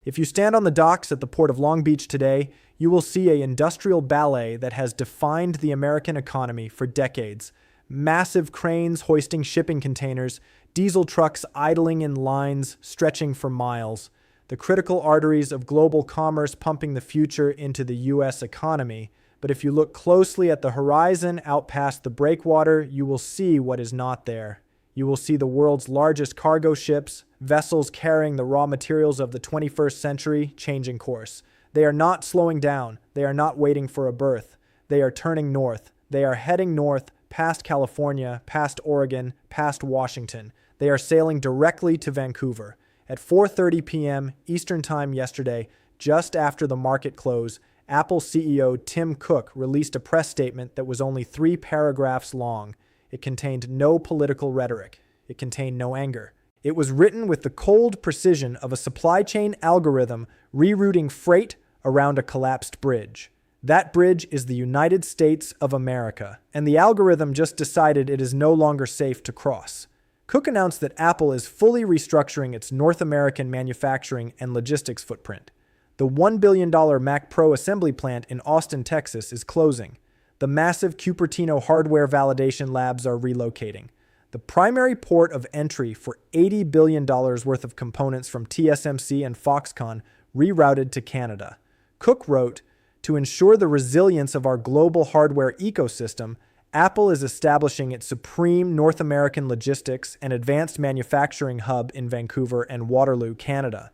If you stand on the docks at the port of Long Beach today, you will see an industrial ballet that has defined the American economy for decades. Massive cranes hoisting shipping containers, diesel trucks idling in lines stretching for miles. The critical arteries of global commerce pumping the future into the U.S. economy. But if you look closely at the horizon out past the breakwater, you will see what is not there. You will see the world's largest cargo ships, vessels carrying the raw materials of the 21st century, changing course. They are not slowing down. They are not waiting for a berth. They are turning north. They are heading north, past California, past Oregon, past Washington. They are sailing directly to Vancouver. At 4:30 p.m. Eastern Time yesterday, just after the market close, Apple CEO Tim Cook released a press statement that was only 3 paragraphs long. It contained no political rhetoric. It contained no anger. It was written with the cold precision of a supply chain algorithm rerouting freight around a collapsed bridge. That bridge is the United States of America, and the algorithm just decided it is no longer safe to cross. Cook announced that Apple is fully restructuring its North American manufacturing and logistics footprint. The $1 billion Mac Pro assembly plant in Austin, Texas is closing. The massive Cupertino hardware validation labs are relocating. The primary port of entry for $80 billion worth of components from TSMC and Foxconn rerouted to Canada. Cook wrote, "To ensure the resilience of our global hardware ecosystem, Apple is establishing its supreme North American logistics and advanced manufacturing hub in Vancouver and Waterloo, Canada.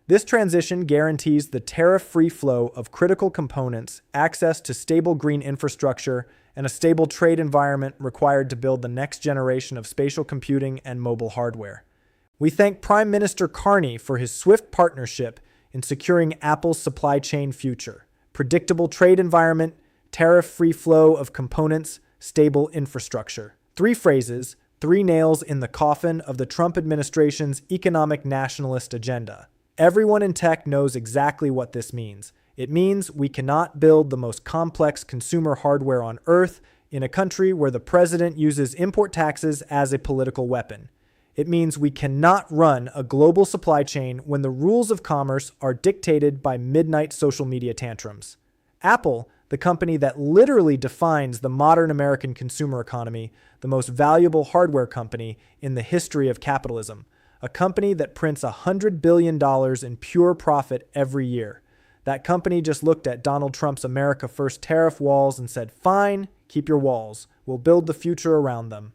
This transition guarantees the tariff-free flow of critical components, access to stable green infrastructure, and a stable trade environment required to build the next generation of spatial computing and mobile hardware. We thank Prime Minister Carney for his swift partnership in securing Apple's supply chain future. Predictable trade environment, tariff-free flow of components, stable infrastructure." 3 phrases, 3 nails in the coffin of the Trump administration's economic nationalist agenda. Everyone in tech knows exactly what this means. It means we cannot build the most complex consumer hardware on Earth in a country where the president uses import taxes as a political weapon. It means we cannot run a global supply chain when the rules of commerce are dictated by midnight social media tantrums. Apple, the company that literally defines the modern American consumer economy, the most valuable hardware company in the history of capitalism, a company that prints $100 billion in pure profit every year. That company just looked at Donald Trump's America First tariff walls and said, "Fine, keep your walls. We'll build the future around them."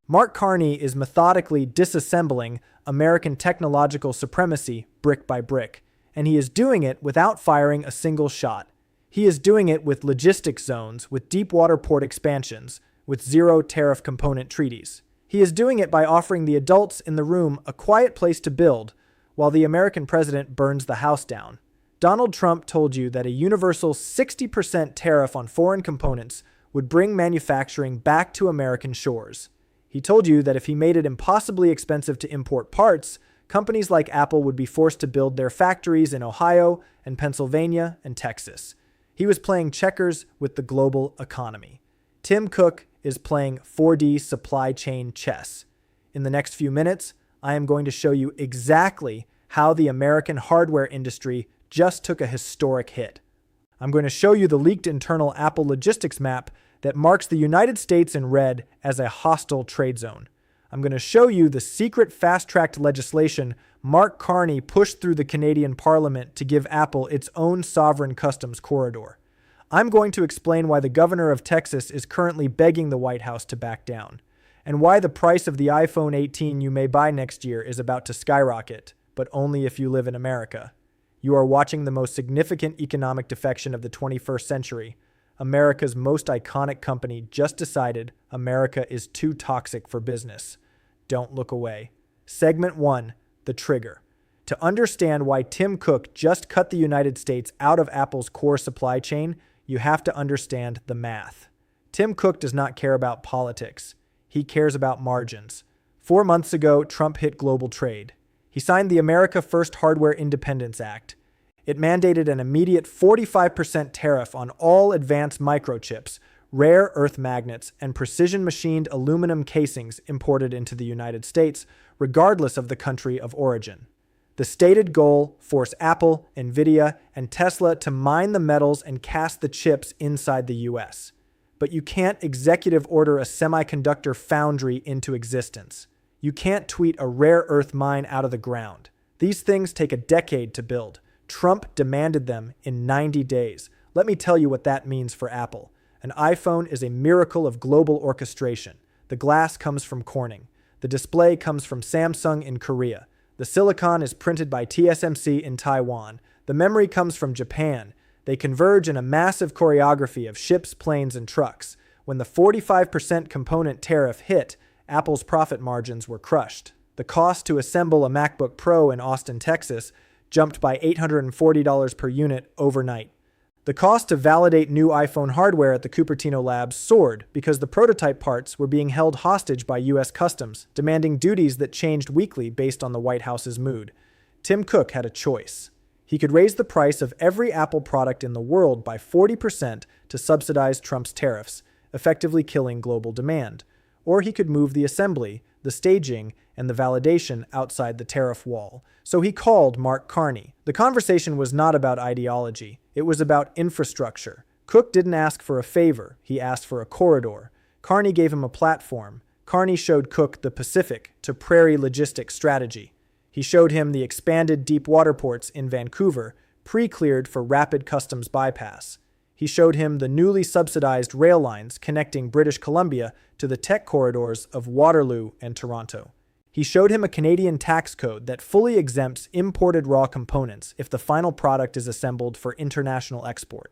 Mark Carney is methodically disassembling American technological supremacy brick by brick, and he is doing it without firing a single shot. He is doing it with logistics zones, with deep water port expansions, with zero tariff component treaties. He is doing it by offering the adults in the room a quiet place to build, while the American president burns the house down. Donald Trump told you that a universal 60% tariff on foreign components would bring manufacturing back to American shores. He told you that if he made it impossibly expensive to import parts, companies like Apple would be forced to build their factories in Ohio and Pennsylvania and Texas. He was playing checkers with the global economy. Tim Cook is playing 4D supply chain chess. In the next few minutes, I am going to show you exactly how the American hardware industry just took a historic hit. I'm going to show you the leaked internal Apple logistics map that marks the United States in red as a hostile trade zone. I'm going to show you the secret fast-tracked legislation Mark Carney pushed through the Canadian Parliament to give Apple its own sovereign customs corridor. I'm going to explain why the governor of Texas is currently begging the White House to back down, and why the price of the iPhone 18 you may buy next year is about to skyrocket, but only if you live in America. You are watching the most significant economic defection of the 21st century. America's most iconic company just decided America is too toxic for business. Don't look away. Segment 1, the trigger. To understand why Tim Cook just cut the United States out of Apple's core supply chain, you have to understand the math. Tim Cook does not care about politics. He cares about margins. 4 months ago, Trump hit global trade. He signed the America First Hardware Independence Act. It mandated an immediate 45% tariff on all advanced microchips, rare earth magnets, and precision-machined aluminum casings imported into the United States, regardless of the country of origin. The stated goal: force Apple, Nvidia, and Tesla to mine the metals and cast the chips inside the US. But you can't executive order a semiconductor foundry into existence. You can't tweet a rare earth mine out of the ground. These things take a decade to build. Trump demanded them in 90 days. Let me tell you what that means for Apple. An iPhone is a miracle of global orchestration. The glass comes from Corning. The display comes from Samsung in Korea. The silicon is printed by TSMC in Taiwan. The memory comes from Japan. They converge in a massive choreography of ships, planes, and trucks. When the 45% component tariff hit, Apple's profit margins were crushed. The cost to assemble a MacBook Pro in Austin, Texas, jumped by $840 per unit overnight. The cost to validate new iPhone hardware at the Cupertino labs soared because the prototype parts were being held hostage by U.S. Customs, demanding duties that changed weekly based on the White House's mood. Tim Cook had a choice. He could raise the price of every Apple product in the world by 40% to subsidize Trump's tariffs, effectively killing global demand. Or he could move the assembly, the staging, and the validation outside the tariff wall. So he called Mark Carney. The conversation was not about ideology. It was about infrastructure. Cook didn't ask for a favor. He asked for a corridor. Carney gave him a platform. Carney showed Cook the Pacific to prairie logistics strategy. He showed him the expanded deep water ports in Vancouver, pre-cleared for rapid customs bypass. He showed him the newly subsidized rail lines connecting British Columbia to the tech corridors of Waterloo and Toronto. He showed him a Canadian tax code that fully exempts imported raw components if the final product is assembled for international export.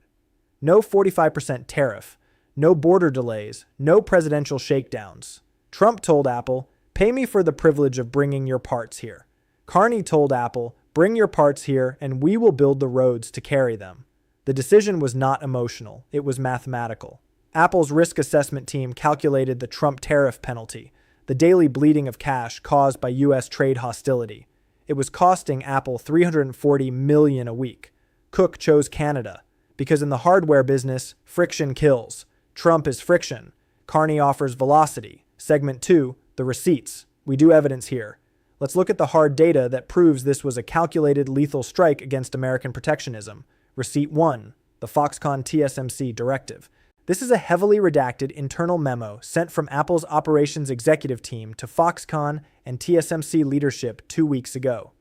No 45% tariff, no border delays, no presidential shakedowns. Trump told Apple, "Pay me for the privilege of bringing your parts here." Carney told Apple, "Bring your parts here and we will build the roads to carry them." The decision was not emotional, it was mathematical. Apple's risk assessment team calculated the Trump tariff penalty, the daily bleeding of cash caused by U.S. trade hostility. It was costing Apple $340 million a week. Cook chose Canada, because in the hardware business, friction kills. Trump is friction. Carney offers velocity. Segment 2, the receipts. We do evidence here. Let's look at the hard data that proves this was a calculated lethal strike against American protectionism. Receipt 1, the Foxconn TSMC directive. This is a heavily redacted internal memo sent from Apple's operations executive team to Foxconn and TSMC leadership 2 weeks ago.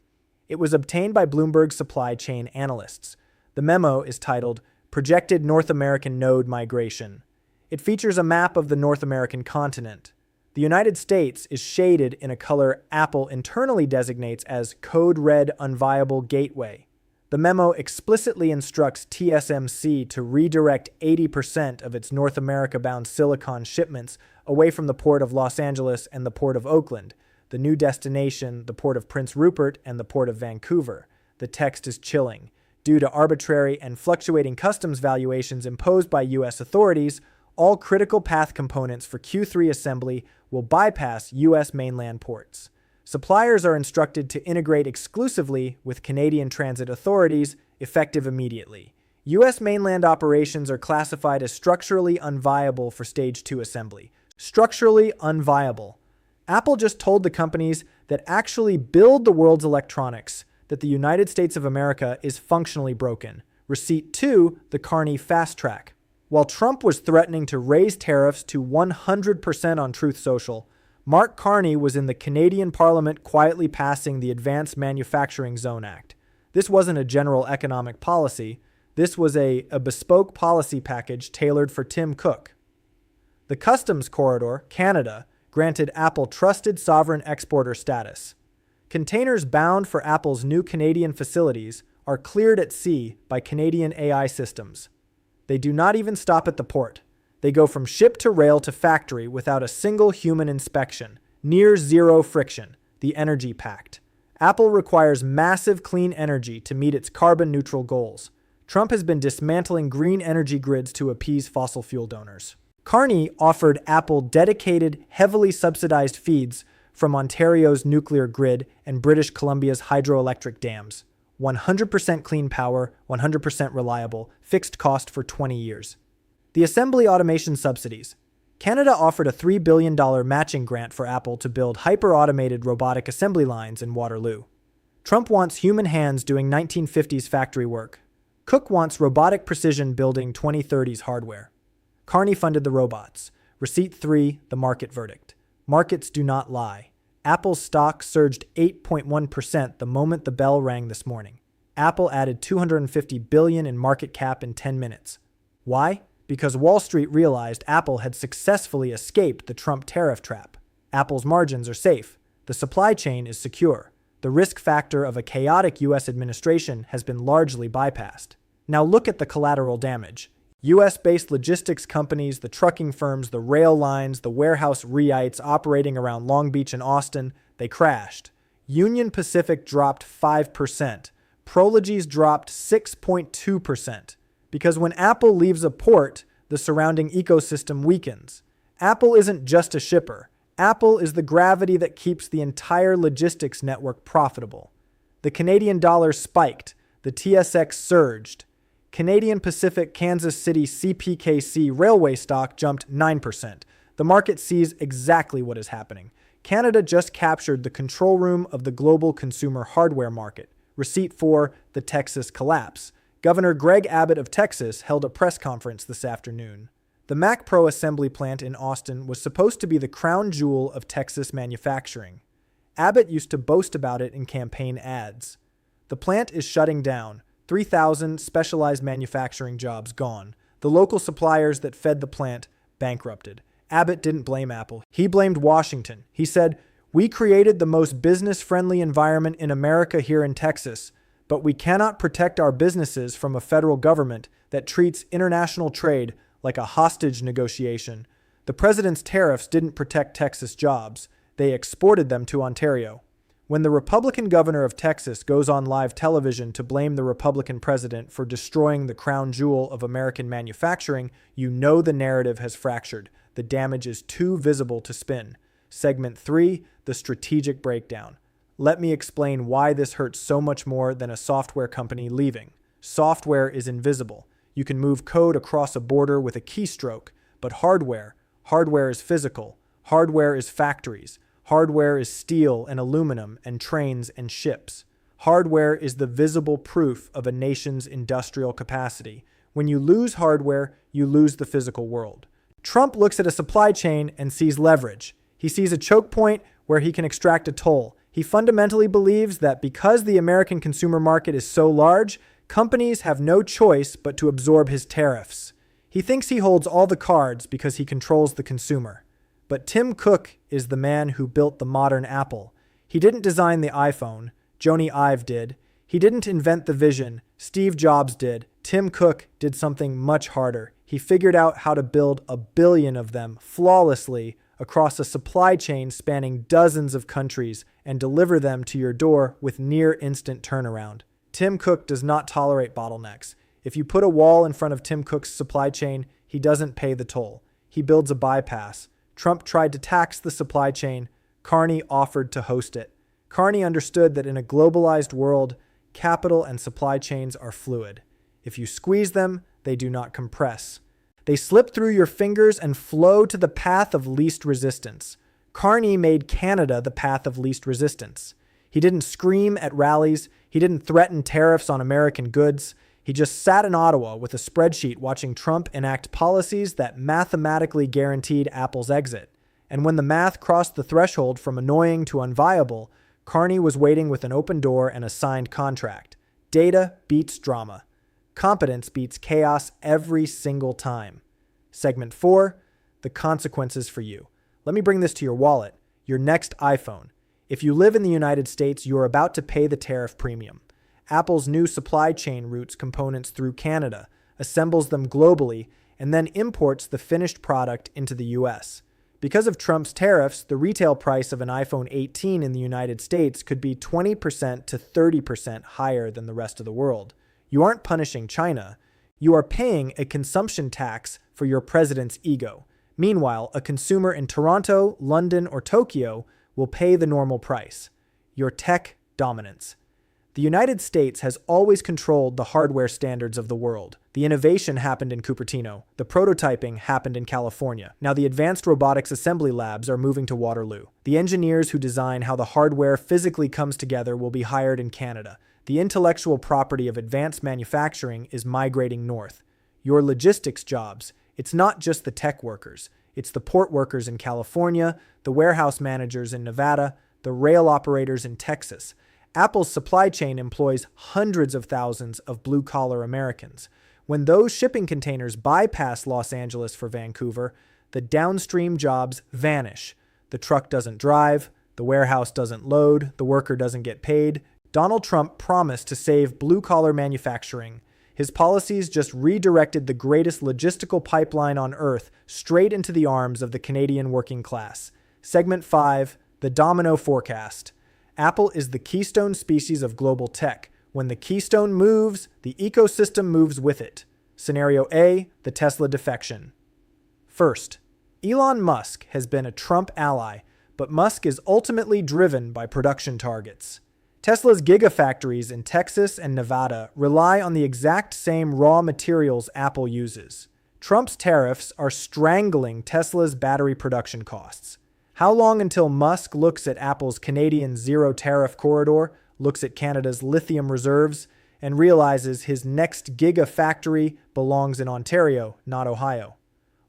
It was obtained by Bloomberg supply chain analysts. The memo is titled Projected North American Node Migration. It features a map of the North American continent. The United States is shaded in a color Apple internally designates as Code Red Unviable Gateway. The memo explicitly instructs TSMC to redirect 80% of its North America-bound silicon shipments away from the port of Los Angeles and the port of Oakland, the new destination, the port of Prince Rupert, and the port of Vancouver. The text is chilling. Due to arbitrary and fluctuating customs valuations imposed by U.S. authorities, all critical path components for Q3 assembly will bypass U.S. mainland ports. Suppliers are instructed to integrate exclusively with Canadian transit authorities, effective immediately. U.S. mainland operations are classified as structurally unviable for Stage 2 assembly. Structurally unviable. Apple just told the companies that actually build the world's electronics that the United States of America is functionally broken. Receipt 2, the Carney fast track. While Trump was threatening to raise tariffs to 100% on Truth Social, Mark Carney was in the Canadian Parliament quietly passing the Advanced Manufacturing Zone Act. This wasn't a general economic policy. This was a bespoke policy package tailored for Tim Cook. The Customs Corridor, Canada, granted Apple trusted sovereign exporter status. Containers bound for Apple's new Canadian facilities are cleared at sea by Canadian AI systems. They do not even stop at the port. They go from ship to rail to factory without a single human inspection. Near zero friction, the Energy Pact. Apple requires massive clean energy to meet its carbon-neutral goals. Trump has been dismantling green energy grids to appease fossil fuel donors. Carney offered Apple dedicated, heavily subsidized feeds from Ontario's nuclear grid and British Columbia's hydroelectric dams. 100% clean power, 100% reliable, fixed cost for 20 years. The assembly automation subsidies. Canada offered a $3 billion matching grant for Apple to build hyper-automated robotic assembly lines in Waterloo. Trump wants human hands doing 1950s factory work. Cook wants robotic precision building 2030s hardware. Carney funded the robots. Receipt 3, the market verdict. Markets do not lie. Apple's stock surged 8.1% the moment the bell rang this morning. Apple added $250 billion in market cap in 10 minutes. Why? Because Wall Street realized Apple had successfully escaped the Trump tariff trap. Apple's margins are safe. The supply chain is secure. The risk factor of a chaotic U.S. administration has been largely bypassed. Now look at the collateral damage. U.S.-based logistics companies, the trucking firms, the rail lines, the warehouse reites operating around Long Beach and Austin, they crashed. Union Pacific dropped 5%. Prologis dropped 6.2%. Because when Apple leaves a port, the surrounding ecosystem weakens. Apple isn't just a shipper. Apple is the gravity that keeps the entire logistics network profitable. The Canadian dollar spiked. The TSX surged. Canadian Pacific Kansas City CPKC railway stock jumped 9%. The market sees exactly what is happening. Canada just captured the control room of the global consumer hardware market. Receipt 4, the Texas collapse. Governor Greg Abbott of Texas held a press conference this afternoon. The Mac Pro assembly plant in Austin was supposed to be the crown jewel of Texas manufacturing. Abbott used to boast about it in campaign ads. The plant is shutting down. 3,000 specialized manufacturing jobs gone. The local suppliers that fed the plant bankrupted. Abbott didn't blame Apple. He blamed Washington. He said, "We created the most business-friendly environment in America here in Texas, but we cannot protect our businesses from a federal government that treats international trade like a hostage negotiation." The president's tariffs didn't protect Texas jobs. They exported them to Ontario. When the Republican governor of Texas goes on live television to blame the Republican president for destroying the crown jewel of American manufacturing, you know the narrative has fractured. The damage is too visible to spin. Segment 3, the strategic breakdown. Let me explain why this hurts so much more than a software company leaving. Software is invisible. You can move code across a border with a keystroke, but hardware is physical. Hardware is factories. Hardware is steel and aluminum and trains and ships. Hardware is the visible proof of a nation's industrial capacity. When you lose hardware, you lose the physical world. Trump looks at a supply chain and sees leverage. He sees a choke point where he can extract a toll. He fundamentally believes that because the American consumer market is so large, companies have no choice but to absorb his tariffs. He thinks he holds all the cards because he controls the consumer. But Tim Cook is the man who built the modern Apple. He didn't design the iPhone. Jony Ive did. He didn't invent the vision. Steve Jobs did. Tim Cook did something much harder. He figured out how to build 1 billion of them flawlessly across a supply chain spanning dozens of countries and deliver them to your door with near instant turnaround. Tim Cook does not tolerate bottlenecks. If you put a wall in front of Tim Cook's supply chain, he doesn't pay the toll. He builds a bypass. Trump tried to tax the supply chain. Carney offered to host it. Carney understood that in a globalized world, capital and supply chains are fluid. If you squeeze them, they do not compress. They slip through your fingers and flow to the path of least resistance. Carney made Canada the path of least resistance. He didn't scream at rallies. He didn't threaten tariffs on American goods. He just sat in Ottawa with a spreadsheet watching Trump enact policies that mathematically guaranteed Apple's exit. And when the math crossed the threshold from annoying to unviable, Carney was waiting with an open door and a signed contract. Data beats drama. Competence beats chaos every single time. Segment 4, the consequences for you. Let me bring this to your wallet, your next iPhone. If you live in the United States, you're about to pay the tariff premium. Apple's new supply chain routes components through Canada, assembles them globally, and then imports the finished product into the US. Because of Trump's tariffs, the retail price of an iPhone 18 in the United States could be 20% to 30% higher than the rest of the world. You aren't punishing China. You are paying a consumption tax for your president's ego. Meanwhile, a consumer in Toronto, London, or Tokyo will pay the normal price. Your tech dominance. The The United States has always controlled the hardware standards of the world. The innovation happened in Cupertino. The prototyping happened in California. Now the advanced robotics assembly labs are moving to Waterloo. The engineers who design how the hardware physically comes together will be hired in Canada. The intellectual property of advanced manufacturing is migrating north. Your logistics jobs, it's not just the tech workers. It's the port workers in California, the warehouse managers in Nevada, the rail operators in Texas. Apple's supply chain employs hundreds of thousands of blue-collar Americans. When those shipping containers bypass Los Angeles for Vancouver, the downstream jobs vanish. The truck doesn't drive, the warehouse doesn't load, the worker doesn't get paid. Donald Trump promised to save blue-collar manufacturing. His policies just redirected the greatest logistical pipeline on Earth straight into the arms of the Canadian working class. Segment 5, the Domino Forecast. Apple is the keystone species of global tech. When the keystone moves, the ecosystem moves with it. Scenario A, the Tesla defection. First, Elon Musk has been a Trump ally, but Musk is ultimately driven by production targets. Tesla's gigafactories in Texas and Nevada rely on the exact same raw materials Apple uses. Trump's tariffs are strangling Tesla's battery production costs. How long until Musk looks at Apple's Canadian zero-tariff corridor, looks at Canada's lithium reserves, and realizes his next gigafactory belongs in Ontario, not Ohio?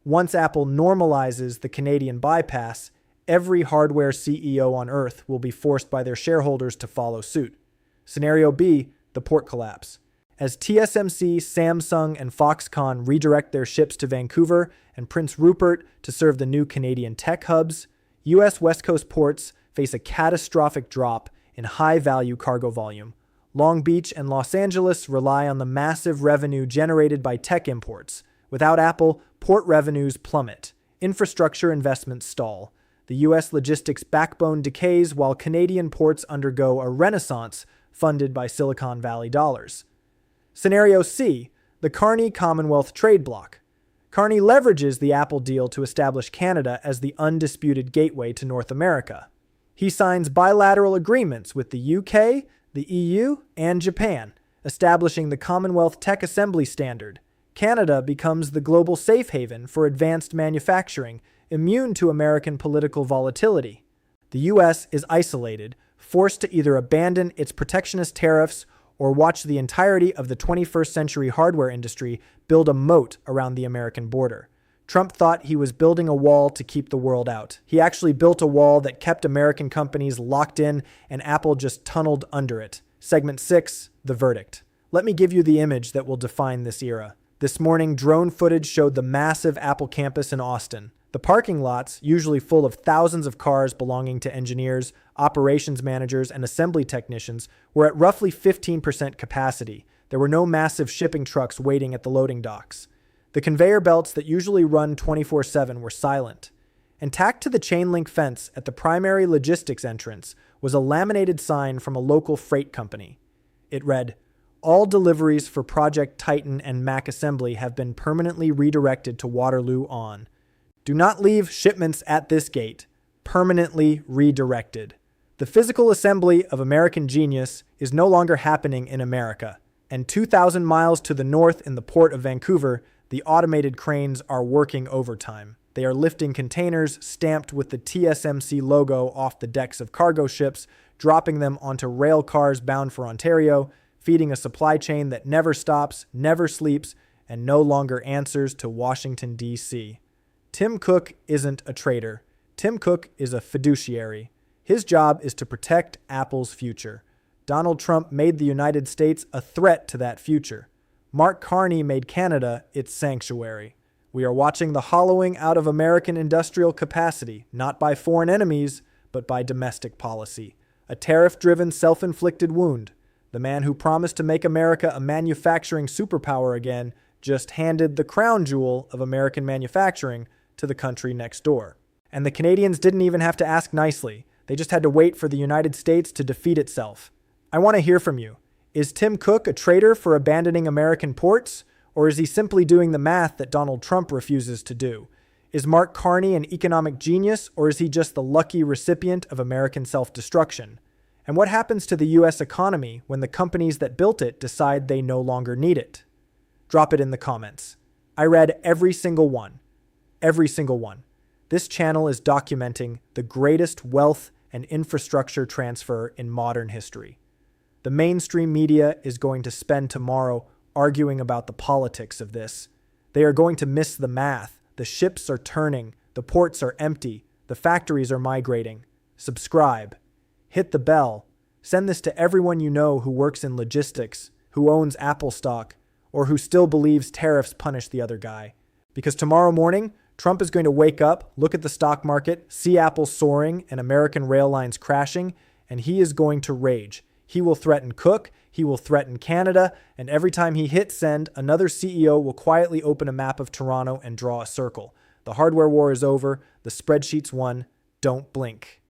Once Apple normalizes the Canadian bypass, every hardware CEO on Earth will be forced by their shareholders to follow suit. Scenario B, the port collapse. As TSMC, Samsung, and Foxconn redirect their ships to Vancouver and Prince Rupert to serve the new Canadian tech hubs, U.S. West Coast ports face a catastrophic drop in high-value cargo volume. Long Beach and Los Angeles rely on the massive revenue generated by tech imports. Without Apple, port revenues plummet. Infrastructure investments stall. The U.S. logistics backbone decays while Canadian ports undergo a renaissance funded by Silicon Valley dollars. Scenario C, the Carney-Commonwealth trade bloc. Carney leverages the Apple deal to establish Canada as the undisputed gateway to North America. He signs bilateral agreements with the UK, the EU, and Japan, establishing the Commonwealth Tech Assembly Standard. Canada becomes the global safe haven for advanced manufacturing, immune to American political volatility. The US is isolated, forced to either abandon its protectionist tariffs or watch the entirety of the 21st century hardware industry build a moat around the American border. Trump thought he was building a wall to keep the world out. He actually built a wall that kept American companies locked in, and Apple just tunneled under it. Segment 6, the verdict. Let me give you the image that will define this era. This morning, drone footage showed the massive Apple campus in Austin. The parking lots, usually full of thousands of cars belonging to engineers, operations managers, and assembly technicians, were at roughly 15% capacity. There were no massive shipping trucks waiting at the loading docks. The conveyor belts that usually run 24/7 were silent. And tacked to the chain link fence at the primary logistics entrance was a laminated sign from a local freight company. It read, "All deliveries for Project Titan and Mac Assembly have been permanently redirected to Waterloo on. Do not leave shipments at this gate. Permanently redirected." The physical assembly of American genius is no longer happening in America. And 2,000 miles to the north in the port of Vancouver, the automated cranes are working overtime. They are lifting containers stamped with the TSMC logo off the decks of cargo ships, dropping them onto rail cars bound for Ontario, feeding a supply chain that never stops, never sleeps, and no longer answers to Washington, D.C. Tim Cook isn't a trader. Tim Cook is a fiduciary. His job is to protect Apple's future. Donald Trump made the United States a threat to that future. Mark Carney made Canada its sanctuary. We are watching the hollowing out of American industrial capacity, not by foreign enemies, but by domestic policy. A tariff-driven, self-inflicted wound. The man who promised to make America a manufacturing superpower again just handed the crown jewel of American manufacturing to the country next door. And the Canadians didn't even have to ask nicely. They just had to wait for the United States to defeat itself. I want to hear from you. Is Tim Cook a traitor for abandoning American ports? Or is he simply doing the math that Donald Trump refuses to do? Is Mark Carney an economic genius, or is he just the lucky recipient of American self-destruction? And what happens to the US economy when the companies that built it decide they no longer need it? Drop it in the comments. I read every single one. Every single one. This channel is documenting the greatest wealth and infrastructure transfer in modern history. The mainstream media is going to spend tomorrow arguing about the politics of this. They are going to miss the math. The ships are turning. The ports are empty. The factories are migrating. Subscribe. Hit the bell. Send this to everyone you know who works in logistics, who owns Apple stock, or who still believes tariffs punish the other guy. Because tomorrow morning, Trump is going to wake up, look at the stock market, see Apple soaring and American rail lines crashing, and he is going to rage. He will threaten Cook, he will threaten Canada, and every time he hits send, another CEO will quietly open a map of Toronto and draw a circle. The hardware war is over, the spreadsheets won, don't blink.